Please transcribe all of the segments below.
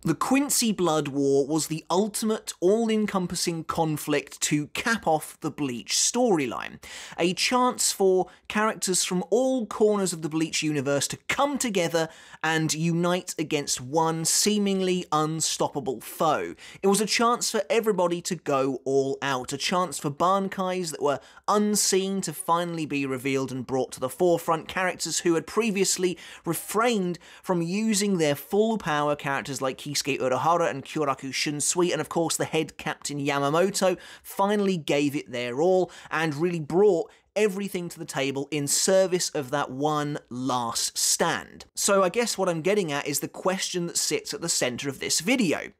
The Quincy Blood War was the ultimate, all-encompassing conflict to cap off the Bleach storyline. A chance for characters from all corners of the Bleach universe to come together and unite against one seemingly unstoppable foe. It was a chance for everybody to go all out, a chance for bankais that were unseen to finally be revealed and brought to the forefront, characters who had previously refrained from using their full power, characters like Kisuke Urahara and Kyoraku Shunsui, and of course the head captain Yamamoto finally gave it their all and really brought everything to the table in service of that one last stand. So I guess what I'm getting at is the question that sits at the centre of this video.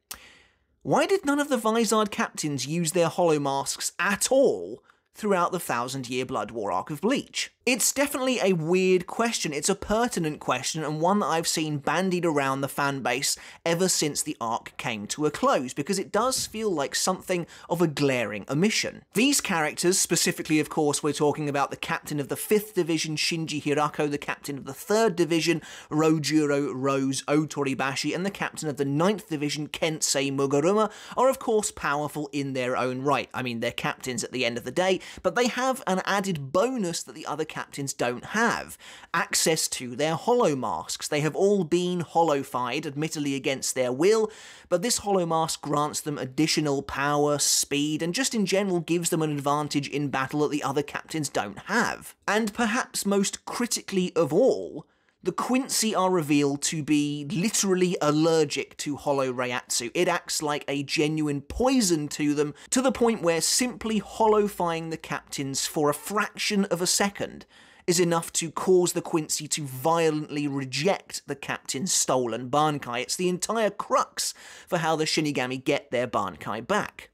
Why did none of the Vizard captains use their hollow masks at all throughout the 1000-year Blood War arc of Bleach? It's definitely a weird question, it's a pertinent question, and one that I've seen bandied around the fanbase ever since the arc came to a close, because it does feel like something of a glaring omission. These characters, specifically of course we're talking about the captain of the 5th Division Shinji Hirako, the captain of the 3rd Division Rojuro Rose Otoribashi, and the captain of the 9th Division Kensei Muguruma, are of course powerful in their own right. I mean, they're captains at the end of the day, but they have an added bonus that the other captains don't have: access to their hollow masks. They have all been hollowified, admittedly against their will, but this hollow mask grants them additional power, speed, and just in general gives them an advantage in battle that the other captains don't have. And perhaps most critically of all, the Quincy are revealed to be literally allergic to Hollow Reiatsu. It acts like a genuine poison to them, to the point where simply hollowifying the captains for a fraction of a second is enough to cause the Quincy to violently reject the captain's stolen bankai. It's the entire crux for how the Shinigami get their bankai back.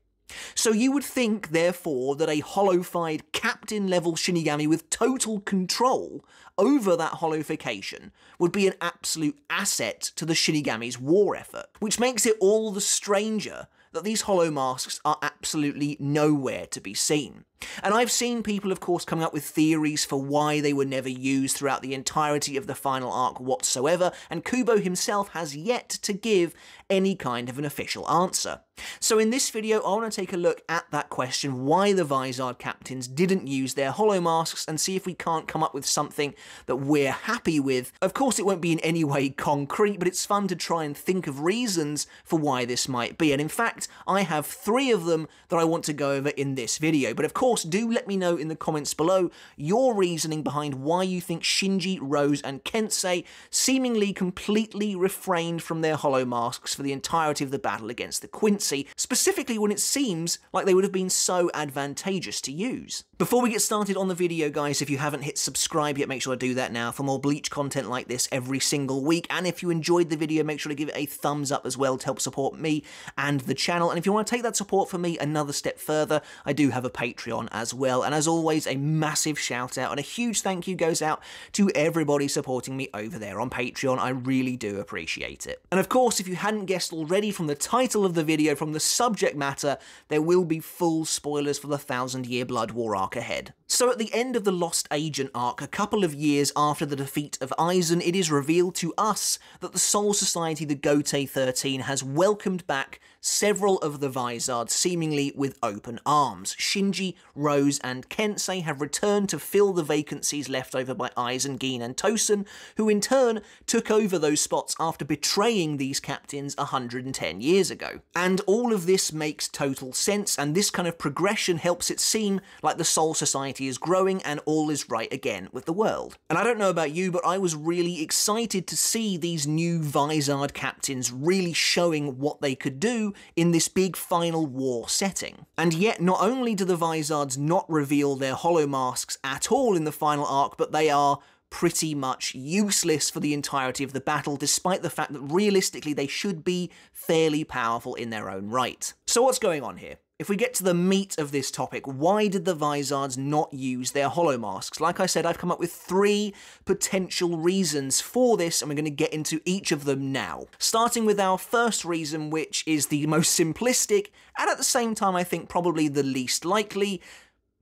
So you would think, therefore, that a hollowified captain-level Shinigami with total control over that Hollowfication would be an absolute asset to the Shinigami's war effort, which makes it all the stranger that these hollow masks are absolutely nowhere to be seen. And I've seen people, of course, coming up with theories for why they were never used throughout the entirety of the final arc whatsoever, and Kubo himself has yet to give any kind of an official answer. So in this video, I want to take a look at that question, why the Vizard captains didn't use their hollow masks, and see if we can't come up with something that we're happy with. Of course, it won't be in any way concrete, but it's fun to try and think of reasons for why this might be. And in fact, I have 3 of them that I want to go over in this video. But of course, do let me know in the comments below your reasoning behind why you think Shinji, Rose, and Kensei seemingly completely refrained from their hollow masks for the entirety of the battle against the Quincy, specifically when it seems like they would have been so advantageous to use. Before we get started on the video, guys, if you haven't hit subscribe yet, make sure to do that now for more Bleach content like this every single week. And if you enjoyed the video, make sure to give it a thumbs up as well to help support me and the channel. And if you want to take that support for me another step further, I do have a Patreon as well. And as always, a massive shout out and a huge thank you goes out to everybody supporting me over there on Patreon. I really do appreciate it. And of course, if you hadn't guessed already from the title of the video, from the subject matter, there will be full spoilers for the 1000-year Blood War arc ahead. So at the end of the Lost Agent arc, a couple of years after the defeat of Aizen, it is revealed to us that the Soul Society, the Gotei 13, has welcomed back several of the Vizards, seemingly with open arms. Shinji, Rose, and Kensei have returned to fill the vacancies left over by Aizen, Gin, and Tosen, who in turn took over those spots after betraying these captains 110 years ago. And all of this makes total sense, and this kind of progression helps it seem like the Soul Society is growing and all is right again with the world. And I don't know about you, but I was really excited to see these new Vizard captains really showing what they could do in this big final war setting. And yet, not only do the Vizards not reveal their hollow masks at all in the final arc, but they are pretty much useless for the entirety of the battle, despite the fact that realistically they should be fairly powerful in their own right. So what's going on here? If we get to the meat of this topic, why did the Vizards not use their hollow masks? Like I said, I've come up with 3 potential reasons for this, and we're going to get into each of them now. Starting with our first reason, which is the most simplistic, and at the same time I think probably the least likely: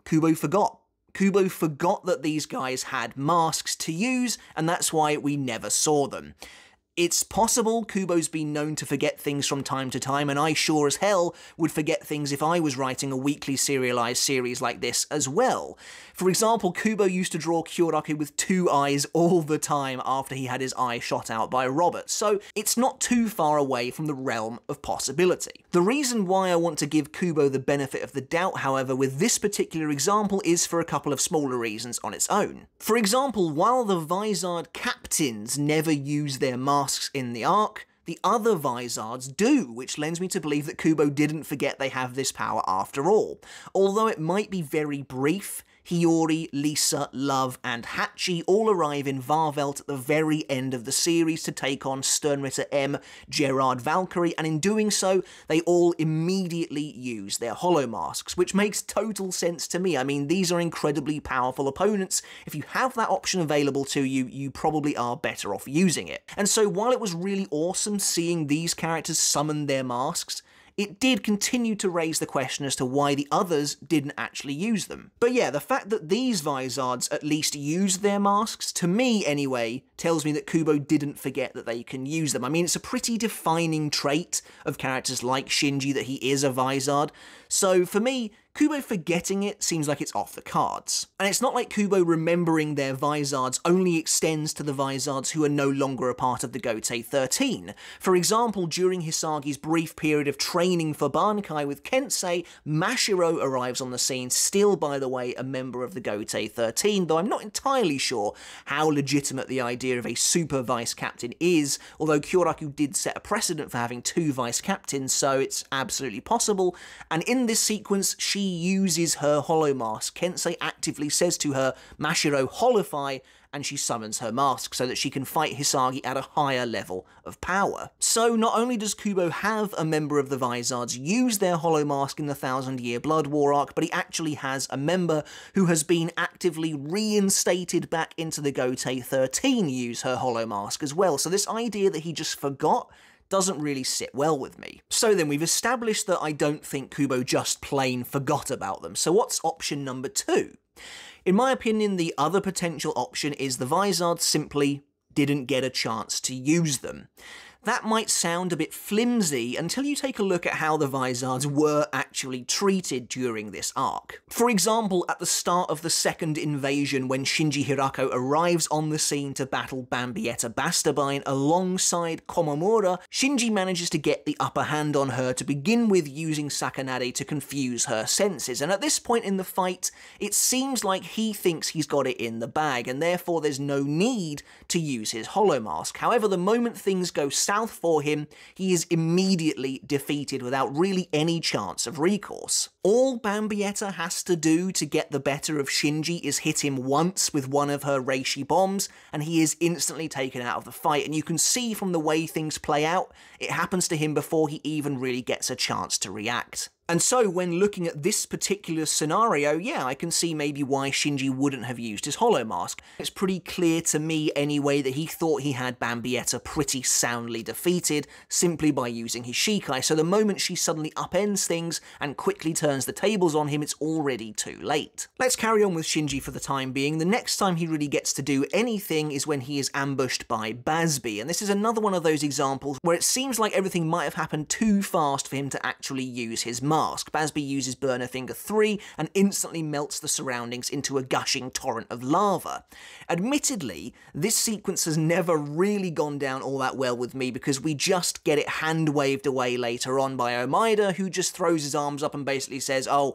Kubo forgot. Kubo forgot that these guys had masks to use, and that's why we never saw them. It's possible Kubo's been known to forget things from time to time, and I sure as hell would forget things if I was writing a weekly serialized series like this as well. For example, Kubo used to draw Kyoraku with 2 eyes all the time after he had his eye shot out by Robert, so it's not too far away from the realm of possibility. The reason why I want to give Kubo the benefit of the doubt, however, with this particular example is for a couple of smaller reasons on its own. For example, while the Vizard captains never use their masks in the arc, the other Vizards do, which lends me to believe that Kubo didn't forget they have this power after all. Although it might be very brief, Hiyori, Lisa, Love, and Hachi all arrive in Varvelt at the very end of the series to take on Sternritter M, Gerard Valkyrie, and in doing so, they all immediately use their Hollow Masks, which makes total sense to me. I mean, these are incredibly powerful opponents. If you have that option available to you, you probably are better off using it. And so while it was really awesome seeing these characters summon their masks, it did continue to raise the question as to why the others didn't actually use them. But yeah, the fact that these Vizards at least used their masks, to me anyway, tells me that Kubo didn't forget that they can use them. I mean, it's a pretty defining trait of characters like Shinji that he is a Vizard, so for me, Kubo forgetting it seems like it's off the cards. And it's not like Kubo remembering their Vizards only extends to the Vizards who are no longer a part of the Gotei 13. For example, during Hisagi's brief period of training for bankai with Kensei, Mashiro arrives on the scene, still by the way a member of the Gotei 13, though I'm not entirely sure how legitimate the idea of a super vice captain is, although Kyoraku did set a precedent for having 2 vice captains, so it's absolutely possible. And in this sequence, she uses her Hollow Mask. Kensei actively says to her, Mashiro, Hollowfy, and she summons her mask so that she can fight Hisagi at a higher level of power. So not only does Kubo have a member of the Vizards use their Hollow Mask in the 1000-Year Blood War arc, but he actually has a member who has been actively reinstated back into the Gotei 13 use her Hollow Mask as well. So this idea that he just forgot doesn't really sit well with me. So then we've established that I don't think Kubo just plain forgot about them. So what's option number 2? In my opinion, the other potential option is the Vizards simply didn't get a chance to use them. That might sound a bit flimsy until you take a look at how the Vizards were actually treated during this arc. For example, at the start of the second invasion, when Shinji Hirako arrives on the scene to battle Bambietta Bastabine alongside Komomura, Shinji manages to get the upper hand on her to begin with, using Sakanade to confuse her senses, and at this point in the fight, it seems like he thinks he's got it in the bag, and therefore there's no need to use his Hollow Mask. However, the moment things go south for him, he is immediately defeated without really any chance of recourse. All Bambietta has to do to get the better of Shinji is hit him once with one of her Reishi bombs, and he is instantly taken out of the fight, and you can see from the way things play out, it happens to him before he even really gets a chance to react. And so when looking at this particular scenario, yeah, I can see maybe why Shinji wouldn't have used his Hollow Mask. It's pretty clear to me anyway that he thought he had Bambietta pretty soundly defeated simply by using his Shikai, so the moment she suddenly upends things and quickly turns the tables on him, it's already too late. Let's carry on with Shinji for the time being. The next time he really gets to do anything is when he is ambushed by Basby, and this is another one of those examples where it seems like everything might have happened too fast for him to actually use his mask. Basby uses Burner Finger 3 and instantly melts the surroundings into a gushing torrent of lava. Admittedly, this sequence has never really gone down all that well with me because we just get it hand-waved away later on by Omaida, who just throws his arms up and basically says, oh,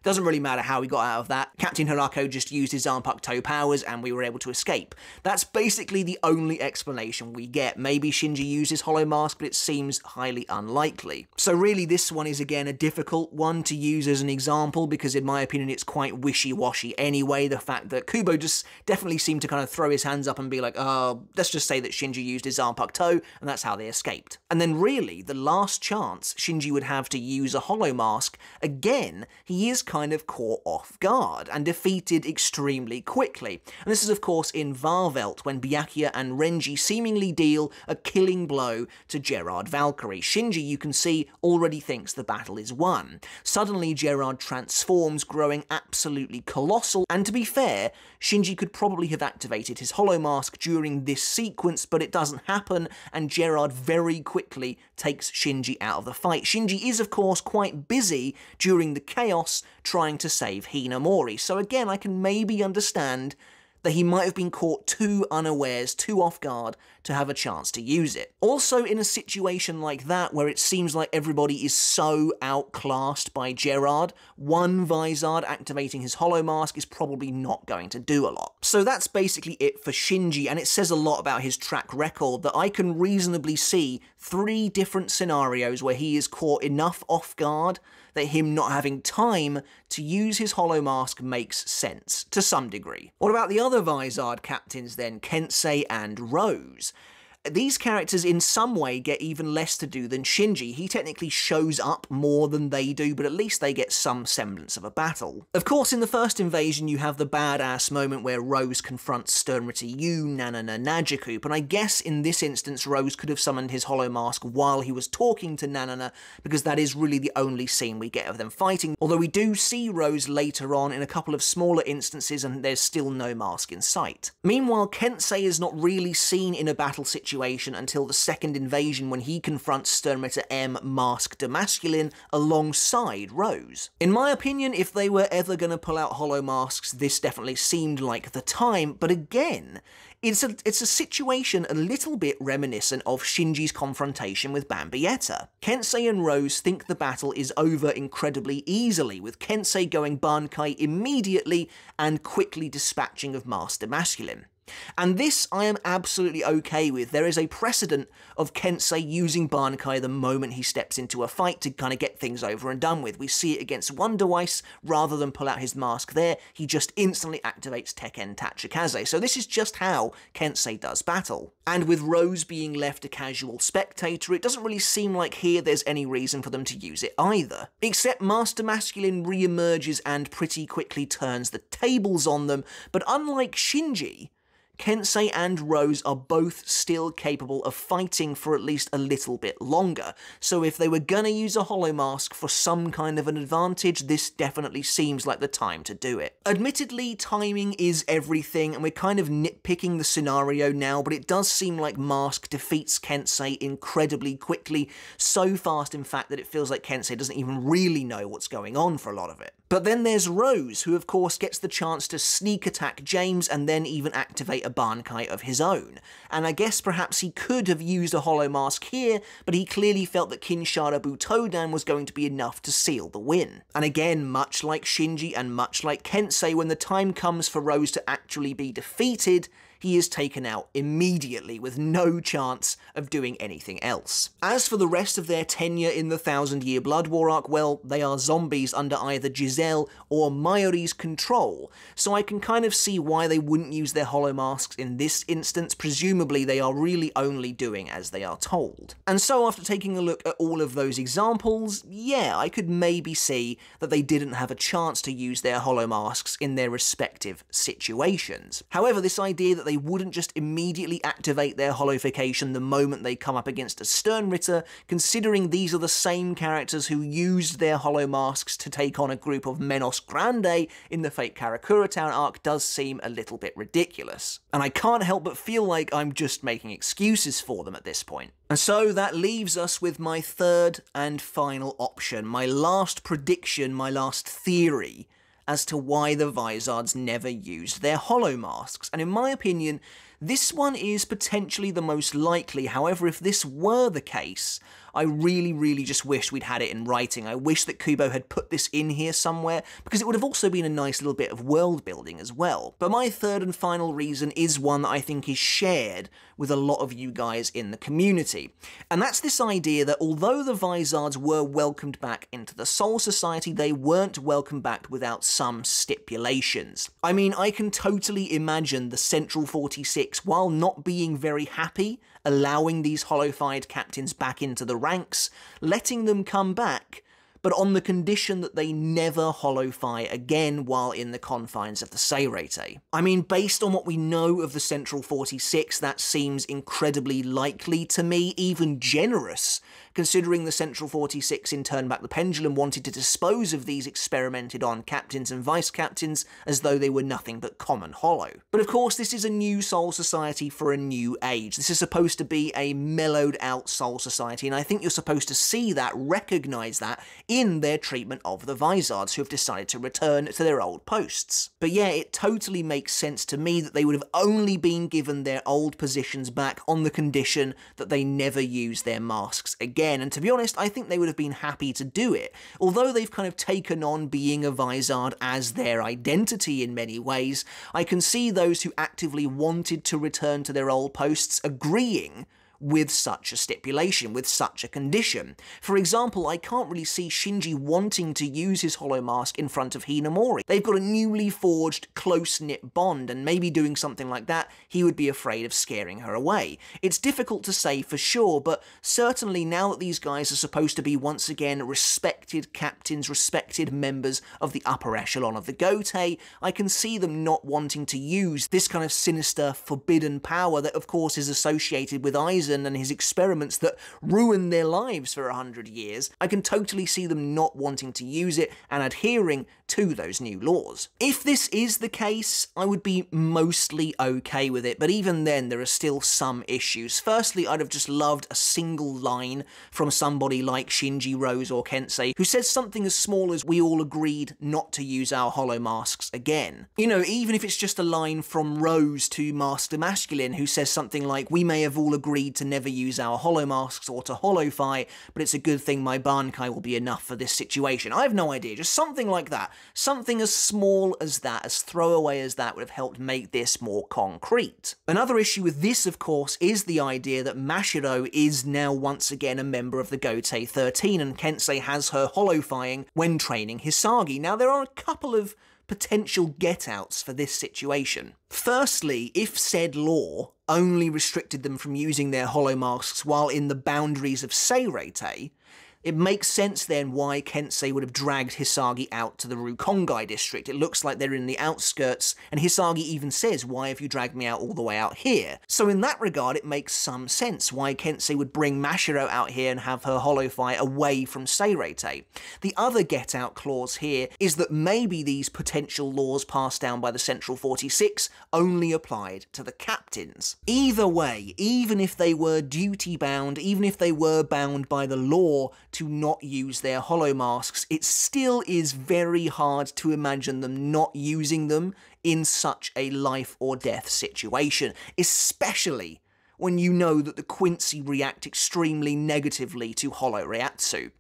doesn't really matter how we got out of that. Captain Hirako just used his Zanpakuto toe powers and we were able to escape. That's basically the only explanation we get. Maybe Shinji used his Hollow Mask, but it seems highly unlikely. So really this one is again a difficult one to use as an example because in my opinion it's quite wishy-washy anyway. The fact that Kubo just definitely seemed to kind of throw his hands up and be like, oh, let's just say that Shinji used his Zanpakuto toe and that's how they escaped. And then really the last chance Shinji would have to use a Hollow Mask, again, he is kind of caught off guard and defeated extremely quickly. And this is of course in Varvelt, when Byakuya and Renji seemingly deal a killing blow to Gerard Valkyrie. Shinji, you can see, already thinks the battle is won. Suddenly Gerard transforms, growing absolutely colossal, and to be fair, Shinji could probably have activated his Hollow Mask during this sequence, but it doesn't happen, and Gerard very quickly takes Shinji out of the fight. Shinji is of course quite busy during the chaos trying to save Hinamori, so again I can maybe understand that he might have been caught too unawares, too off guard to have a chance to use it. Also, in a situation like that, where it seems like everybody is so outclassed by Gerard, one Vizard activating his Hollow Mask is probably not going to do a lot. So that's basically it for Shinji, and it says a lot about his track record that I can reasonably see 3 different scenarios where he is caught enough off guard that him not having time to use his Hollow Mask makes sense, to some degree. What about the other Vizard captains then, Kensei and Rose? These characters in some way get even less to do than Shinji. He technically shows up more than they do, but at least they get some semblance of a battle. Of course, in the first invasion, you have the badass moment where Rose confronts Sternritter Yu, Nanana, Najakoop, and I guess in this instance, Rose could have summoned his Hollow Mask while he was talking to Nanana, because that is really the only scene we get of them fighting, although we do see Rose later on in a couple of smaller instances, and there's still no mask in sight. Meanwhile, Kensei is not really seen in a battle situation until the second invasion, when he confronts Sternritter M masked Demasculine alongside Rose. In my opinion, if they were ever going to pull out Hollow Masks, this definitely seemed like the time, but again, it's a situation a little bit reminiscent of Shinji's confrontation with Bambietta. Kensei and Rose think the battle is over incredibly easily, with Kensei going bankai immediately and quickly dispatching of Master Masculine. And this I am absolutely okay with. There is a precedent of Kensei using bankai the moment he steps into a fight to kind of get things over and done with. We see it against Wonder Weiss. Rather than pull out his mask there, he just instantly activates Tekken Tachikaze. So this is just how Kensei does battle. And with Rose being left a casual spectator, it doesn't really seem like here there's any reason for them to use it either. Except Master Masculine re-emerges and pretty quickly turns the tables on them, but unlike Shinji, Kensei and Rose are both still capable of fighting for at least a little bit longer, so if they were gonna use a Hollow Mask for some kind of an advantage, this definitely seems like the time to do it. Admittedly, timing is everything, and we're kind of nitpicking the scenario now, but it does seem like Mask defeats Kensei incredibly quickly, so fast in fact that it feels like Kensei doesn't even really know what's going on for a lot of it. But then there's Rose, who of course gets the chance to sneak attack James and then even activate a bankai of his own. And I guess perhaps he could have used a Hollow Mask here, but he clearly felt that Kinshara Butodan was going to be enough to seal the win. And again, much like Shinji and much like Kensei, when the time comes for Rose to actually be defeated, he is taken out immediately with no chance of doing anything else. As for the rest of their tenure in the 1000-Year Blood War arc, well, they are zombies under either Giselle or Mayuri's control, so I can kind of see why they wouldn't use their Hollow Masks in this instance. Presumably they are really only doing as they are told. And so after taking a look at all of those examples, yeah, I could maybe see that they didn't have a chance to use their Hollow Masks in their respective situations. However, this idea that they wouldn't just immediately activate their Hollowfication the moment they come up against a Sternritter, considering these are the same characters who used their Hollow Masks to take on a group of Menos Grande in the Fate Karakura Town arc, does seem a little bit ridiculous. And I can't help but feel like I'm just making excuses for them at this point. And so that leaves us with my third and final option, my last prediction, my last theory as to why the Vizards never used their Hollow Masks. And in my opinion, this one is potentially the most likely. However, if this were the case, I really just wish we'd had it in writing. I wish that Kubo had put this in here somewhere, because it would have also been a nice little bit of world building as well. But my third and final reason is one that I think is shared with a lot of you guys in the community. And that's this idea that although the Vizards were welcomed back into the Soul Society, they weren't welcomed back without some stipulations. I mean, I can totally imagine the Central 46, while not being very happy, allowing these hollow-fied captains back into the ranks, letting them come back, but on the condition that they never Hollowfy again while in the confines of the Seirete. I mean, based on what we know of the Central 46, that seems incredibly likely to me, even generous, considering the Central 46 in Turn Back the Pendulum wanted to dispose of these experimented on captains and vice-captains as though they were nothing but common hollow. But of course, this is a new Soul Society for a new age. This is supposed to be a mellowed out Soul Society, and I think you're supposed to see that, recognise that, in their treatment of the Vizards, who have decided to return to their old posts. But yeah, it totally makes sense to me that they would have only been given their old positions back on the condition that they never use their masks again. And to be honest, I think they would have been happy to do it. Although they've kind of taken on being a Vizard as their identity in many ways, I can see those who actively wanted to return to their old posts agreeing with such a stipulation, with such a condition. For example, I can't really see Shinji wanting to use his hollow mask in front of Hinamori. They've got a newly forged, close-knit bond, and maybe doing something like that, he would be afraid of scaring her away. It's difficult to say for sure, but certainly now that these guys are supposed to be once again respected captains, respected members of the upper echelon of the Gotei, I can see them not wanting to use this kind of sinister, forbidden power that of course is associated with Aizen and his experiments that ruined their lives for 100 years. I can totally see them not wanting to use it and adhering to those new laws. If this is the case, I would be mostly okay with it, but even then there are still some issues. Firstly, I'd have just loved a single line from somebody like Shinji, Rose, or Kensei, who says something as small as "we all agreed not to use our hollow masks again." You know, even if it's just a line from Rose to Master Masculine, who says something like, "we may have all agreed to never use our hollow masks or to Hollowfy, but it's a good thing my bankai will be enough for this situation." I have no idea, just something like that. Something as small as that, as throwaway as that, would have helped make this more concrete. Another issue with this, of course, is the idea that Mashiro is now once again a member of the Gotei 13, and Kensei has her Hollowfying when training Hisagi. Now, there are a couple of potential get-outs for this situation. Firstly, if said law only restricted them from using their hollow masks while in the boundaries of Seirete, it makes sense then why Kensei would have dragged Hisagi out to the Rukongai district. It looks like they're in the outskirts, and Hisagi even says, "why have you dragged me out all the way out here?" So in that regard, it makes some sense why Kensei would bring Mashiro out here and have her Hollowfy away from Seirete. The other get-out clause here is that maybe these potential laws passed down by the Central 46 only applied to the captains. Either way, even if they were duty-bound, even if they were bound by the law to not use their hollow masks, it still is very hard to imagine them not using them in such a life or death situation, especially when you know that the Quincy react extremely negatively to Hollow Reatsu.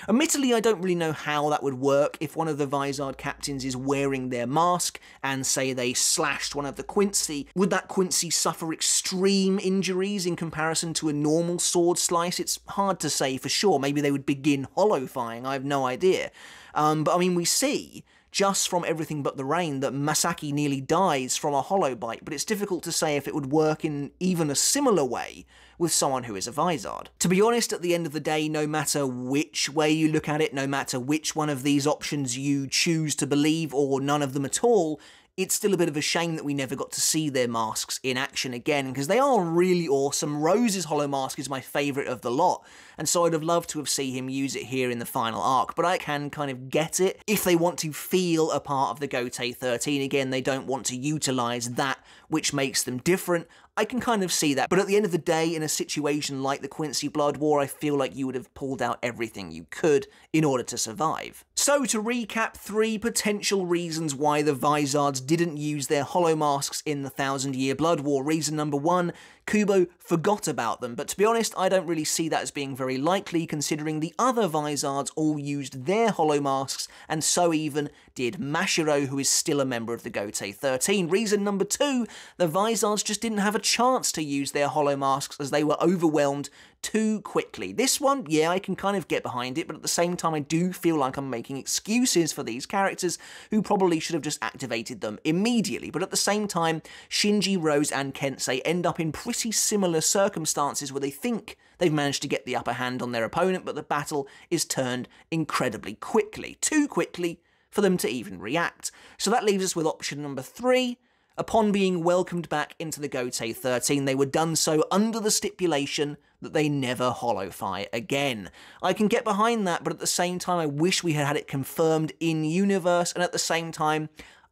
Admittedly, I don't really know how that would work if one of the Vizard captains is wearing their mask and say they slashed one of the Quincy. Would that Quincy suffer extreme injuries in comparison to a normal sword slice? It's hard to say for sure. Maybe they would begin Hollowfying, I have no idea. But I mean, we see just from Everything But the Rain that Masaki nearly dies from a hollow bite, but it's difficult to say if it would work in even a similar way with someone who is a Vizard. To be honest, at the end of the day, no matter which way you look at it, no matter which one of these options you choose to believe, or none of them at all, it's still a bit of a shame that we never got to see their masks in action again, because they are really awesome. Rose's hollow mask is my favourite of the lot, and so I'd have loved to have seen him use it here in the final arc, but I can kind of get it. If they want to feel a part of the Gotei 13 again, they don't want to utilise that which makes them different, I can kind of see that, but at the end of the day, in a situation like the Quincy Blood War, I feel like you would have pulled out everything you could in order to survive. So to recap, 3 potential reasons why the Vizards didn't use their hollow masks in the 1000-Year Blood War. Reason number 1, Kubo forgot about them, but to be honest, I don't really see that as being very likely, considering the other Vizards all used their hollow masks, and so even did Mashiro, who is still a member of the Gotei 13. Reason number 2, the Vizards just didn't have a chance to use their hollow masks as they were overwhelmed too quickly. This one, yeah, I can kind of get behind it, but at the same time I do feel like I'm making excuses for these characters who probably should have just activated them immediately. But at the same time, Shinji, Rose and Kensei end up in pretty pretty similar circumstances where they think they've managed to get the upper hand on their opponent, but the battle is turned incredibly quickly. Too quickly for them to even react. So that leaves us with option number 3. Upon being welcomed back into the Gotei 13, they were done so under the stipulation that they never holofy again. I can get behind that, but at the same time, I wish we had had it confirmed in-universe, and at the same time,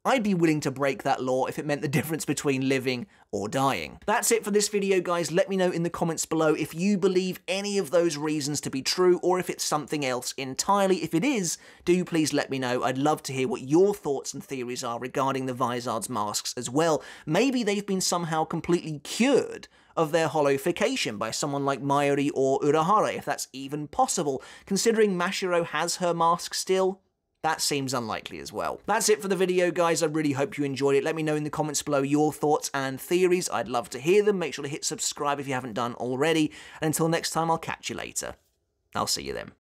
I'd be willing to break that law if it meant the difference between living or dying. That's it for this video, guys. Let me know in the comments below if you believe any of those reasons to be true, or if it's something else entirely. If it is, do please let me know. I'd love to hear what your thoughts and theories are regarding the Vizards masks as well. Maybe they've been somehow completely cured of their Hollowfication by someone like Mayuri or Urahara, if that's even possible. Considering Mashiro has her mask still, that seems unlikely as well. That's it for the video, guys. I really hope you enjoyed it. Let me know in the comments below your thoughts and theories. I'd love to hear them. Make sure to hit subscribe if you haven't done already. And until next time, I'll catch you later. I'll see you then.